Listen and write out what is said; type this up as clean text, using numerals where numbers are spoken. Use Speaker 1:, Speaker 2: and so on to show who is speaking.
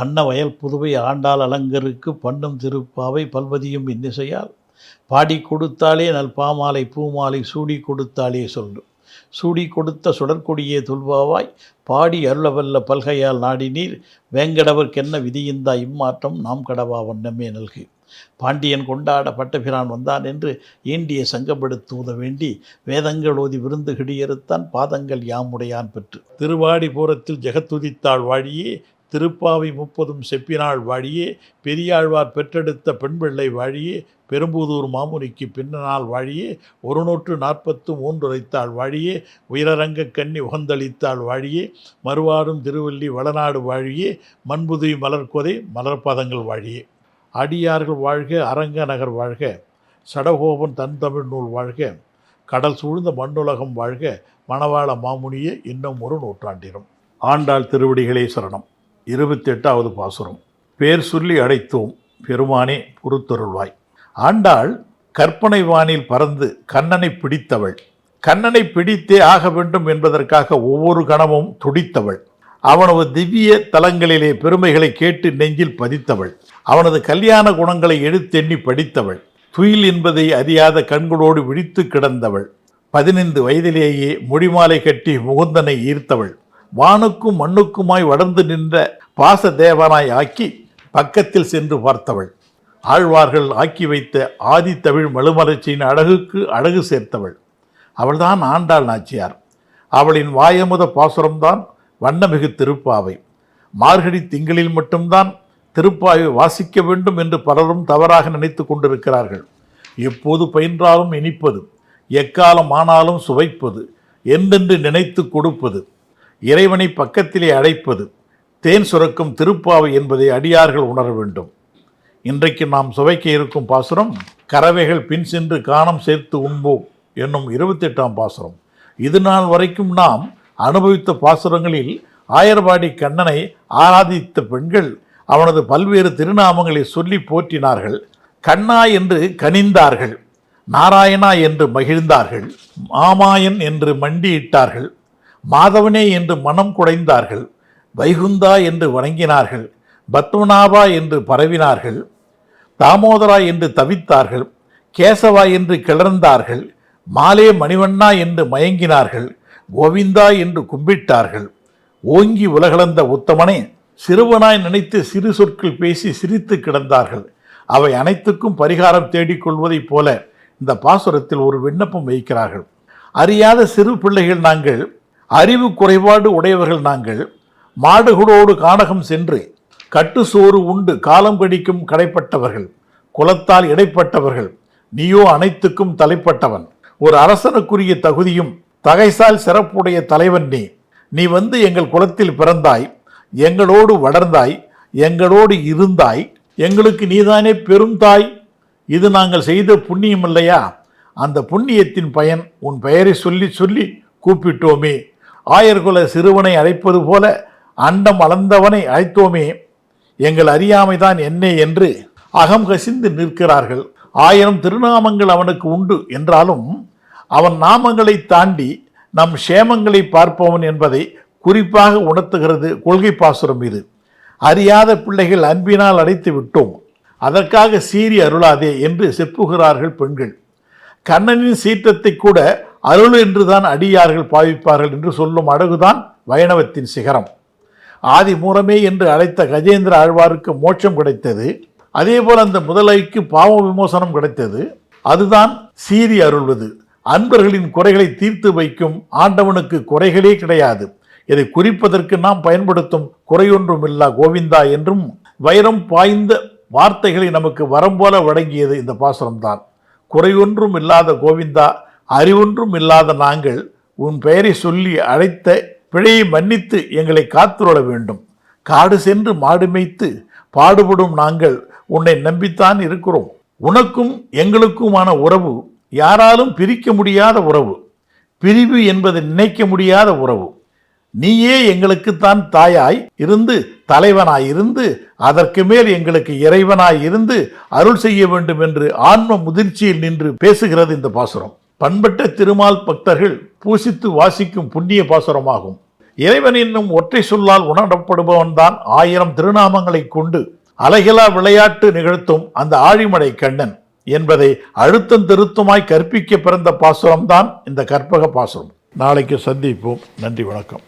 Speaker 1: அன்னவயல் புதுவை ஆண்டாள் அலங்கருக்கு பண்ணும் திருப்பாவை பல்வதியும் இன்னிசையால் பாடி கொடுத்தாலே நல் பாமாலை பூமாலை சூடி கொடுத்தாலே சொல்லு சூடி கொடுத்த சுடற்கொடியே துல்வாவாய் பாடி அருளவல்ல பல்கையால் நாடினீர் வேங்கடவர்க்கென்ன விதியிந்தா இம்மாற்றம் நாம் கடவா வண்ணமே நல்கு. பாண்டியன் கொண்டாட பட்டபிரான் வந்தான் என்று ஈண்டிய சங்கப்படுத்துவத வேண்டி வேதங்கள் ஓதி விருந்து கிடியறுத்தான் பாதங்கள் யாமுடையான் பெற்று. திருவாடிபுரத்தில் ஜெகத்துதித்தாள் வாழியே திருப்பாவை 30 செப்பினாள் வாழியே பெரியாழ்வார் பெற்றெடுத்த பெண்பிள்ளை வாழியே பெரும்புதூர் மாமுனிக்கு பின்னனால் வாழியே 143 உரைத்தாள் வாழியே உயரரங்க கண்ணி உகந்தளித்தாள் வாழியே மறுவாடும் திருவள்ளி வளநாடு வாழியே மண்புதுவி மலர்கொதை மலர்பாதங்கள் வாழியே. அடியார்கள் வாழ்க அரங்க நகர் வாழ்க சடகோபன் தன் தமிழ் நூல் வாழ்க கடல் சூழ்ந்த மண்ணுலகம் வாழ்க மணவாள மாமுனியே இன்னும் ஒரு நூற்றாண்டிலும். ஆண்டாள் திருவடிகளே சரணம். 28வது பாசுரம். பேர் சொல்லி அடைத்தோம் பெருமானே பொறுத்தருள்வாய். ஆண்டாள் கற்பனை வானில் பறந்து கண்ணனை பிடித்தவள். கண்ணனை பிடித்தே ஆக வேண்டும் என்பதற்காக ஒவ்வொரு கணமும் துடித்தவள். அவனது திவ்ய தலங்களிலே பெருமைகளை கேட்டு நெஞ்சில் பதித்தவள். அவனது கல்யாண குணங்களை எடுத்தெண்ணி படித்தவள். துயில் என்பதை அறியாத கண்களோடு விழித்து கிடந்தவள். 15 வயதிலேயே முடிமாலை கட்டி முகுந்தனை ஈர்த்தவள். வானுக்கும் மண்ணுக்குமாய் வளர்ந்து நின்ற பாச தேவனாய் ஆக்கி பக்கத்தில் சென்று பார்த்தவள். ஆழ்வார்கள் ஆக்கி வைத்த ஆதி தமிழ் மழுமலர்ச்சியின் அழகுக்கு அழகு சேர்த்தவள். அவள்தான் ஆண்டாள் நாச்சியார். அவளின் வாயமுத பாசுரம்தான் வண்ணமிகு திருப்பாவை. மார்கழி திங்களில் மட்டும்தான் திருப்பாவை வாசிக்க வேண்டும் என்று பலரும் தவறாக நினைத்து கொண்டிருக்கிறார்கள். எப்போது பயின்றாலும் இனிப்பது, எக்காலம் ஆனாலும் சுவைப்பது, என்றென்று நினைத்து கொடுப்பது, இறைவனை பக்கத்திலே அழைப்பது, தேன் சுரக்கும் திருப்பாவை என்பதை அடியார்கள் உணர வேண்டும். இன்றைக்கு நாம் சுவைக்க இருக்கும் பாசுரம் கறவைகள் பின் சென்று காணம் சேர்த்து உண்போம் என்னும் 28ஆம் பாசுரம். இது நாள் வரைக்கும் நாம் அனுபவித்த பாசுரங்களில் ஆயர்பாடி கண்ணனை ஆராதித்த பெண்கள் அவனது பல்வேறு திருநாமங்களை சொல்லி போற்றினார்கள். கண்ணா என்று கனிந்தார்கள், நாராயணா என்று மகிழ்ந்தார்கள், மாமாயன் என்று மண்டியிட்டார்கள், மாதவனே என்று மனம் குடைந்தார்கள், வைகுந்தா என்று வணங்கினார்கள், பத்மநாபா என்று பரவினார்கள், தாமோதரா என்று தவித்தார்கள், கேசவா என்று கிளர்ந்தார்கள், மாலே மணிவண்ணா என்று மயங்கினார்கள், கோவிந்தா என்று கும்பிட்டார்கள். ஓங்கி உலகளந்த உத்தமனே சிறுவனாய் நினைத்து சிறு சொற்கள் பேசி சிரித்து கிடந்தார்கள். அவை அனைத்துக்கும் பரிகாரம் தேடிக்கொள்வதைப் போல இந்த பாசுரத்தில் ஒரு விண்ணப்பம் வைக்கிறார்கள். அறியாத சிறு பிள்ளைகள் நாங்கள், அறிவு குறைபாடு உடையவர்கள் நாங்கள், மாடுகளோடு கானகம் சென்று கட்டு சோறு உண்டு காலம் கடிக்கும் கடைப்பட்டவர்கள், குலத்தால் இடைப்பட்டவர்கள். நீயோ அனைத்துக்கும் தலைப்பட்டவன். ஒரு அரசனுக்குரிய தகுதியும் தகைசால் சிறப்புடைய தலைவன் நீ. நீ வந்து எங்கள் குலத்தில் பிறந்தாய், எங்களோடு வளர்ந்தாய், எங்களோடு இருந்தாய், எங்களுக்கு நீதானே பெரும் தாய். இது நாங்கள் செய்த புண்ணியம் இல்லையா? அந்த புண்ணியத்தின் பயன் உன் பெயரை சொல்லி சொல்லி கூப்பிட்டோமே. ஆயர்குல சிறுவனை அழைப்பது போல அண்டம் அளந்தவனை அழைத்தோமே. எங்கள் அறியாமைதான் என்னே என்று அகம் கசிந்து நிற்கிறார்கள். 1000 திருநாமங்கள் அவனுக்கு உண்டு என்றாலும் அவன் நாமங்களை தாண்டி நம் சேமங்களை பார்ப்பவன் என்பதை குறிப்பாக உணர்த்துகிறது கொள்கை பாசுரம் இது. அறியாத பிள்ளைகள் அன்பினால் அடைத்து விட்டோம், அதற்காக சீறி அருளாதே என்று செப்புகிறார்கள் பெண்கள். கண்ணனின் சீற்றத்தை கூட அருள் என்றுதான் அடியார்கள் பாவிப்பார்கள் என்று சொல்லும் அழகுதான் வைணவத்தின் சிகரம். ஆதி மூலமே என்று அழைத்த கஜேந்திர ஆழ்வாருக்கு மோட்சம் கிடைத்தது. அதேபோல் அந்த முதலைக்கு பாவ விமோசனம் கிடைத்தது. அதுதான் சீறி அருள்வது. அன்பர்களின் குறைகளை தீர்த்து வைக்கும் ஆண்டவனுக்கு குறைகளே கிடையாது. இதை குறிப்பதற்கு நாம் பயன்படுத்தும் குறையொன்றும் இல்லா கோவிந்தா என்றும் வைரம் பாய்ந்த வார்த்தைகளை நமக்கு வரம் போல வழங்கியது இந்த பாசுரம்தான். குறையொன்றும் இல்லாத கோவிந்தா, அறிவொன்றும் இல்லாத நாங்கள் உன் பெயரை சொல்லி அழைத்த பிழையை மன்னித்து எங்களை காத்துள்ள வேண்டும். காடு சென்று மாடு மேய்த்து பாடுபடும் நாங்கள் உன்னை நம்பித்தான் இருக்கிறோம். உனக்கும் எங்களுக்குமான உறவு யாராலும் பிரிக்க முடியாத உறவு, பிரிவு என்பது நினைக்க முடியாத உறவு. நீயே எங்களுக்குத்தான் தாயாய் இருந்து, தலைவனாய் இருந்து, அதற்கு மேல் எங்களுக்கு இறைவனாய் இருந்து அருள் செய்ய வேண்டும் என்று ஆன்ம முதிர்ச்சியில் நின்று பேசுகிறது இந்த பாசுரம். பண்பட்ட திருமால் பக்தர்கள் பூசித்து வாசிக்கும் புண்ணிய பாசுரமாகும். இறைவன் என்னும் ஒற்றை சொல்லால் உணரப்படுபவன்தான் 1000 திருநாமங்களை கொண்டு அழகிலா விளையாட்டு நிகழ்த்தும் அந்த ஆழிமடை கண்ணன் என்பதை அழுத்தம் திருத்தமாய் கற்பிக்க பிறந்த பாசுரம்தான் இந்த கற்பக பாசுரம். நாளைக்கு சந்திப்போம். நன்றி, வணக்கம்.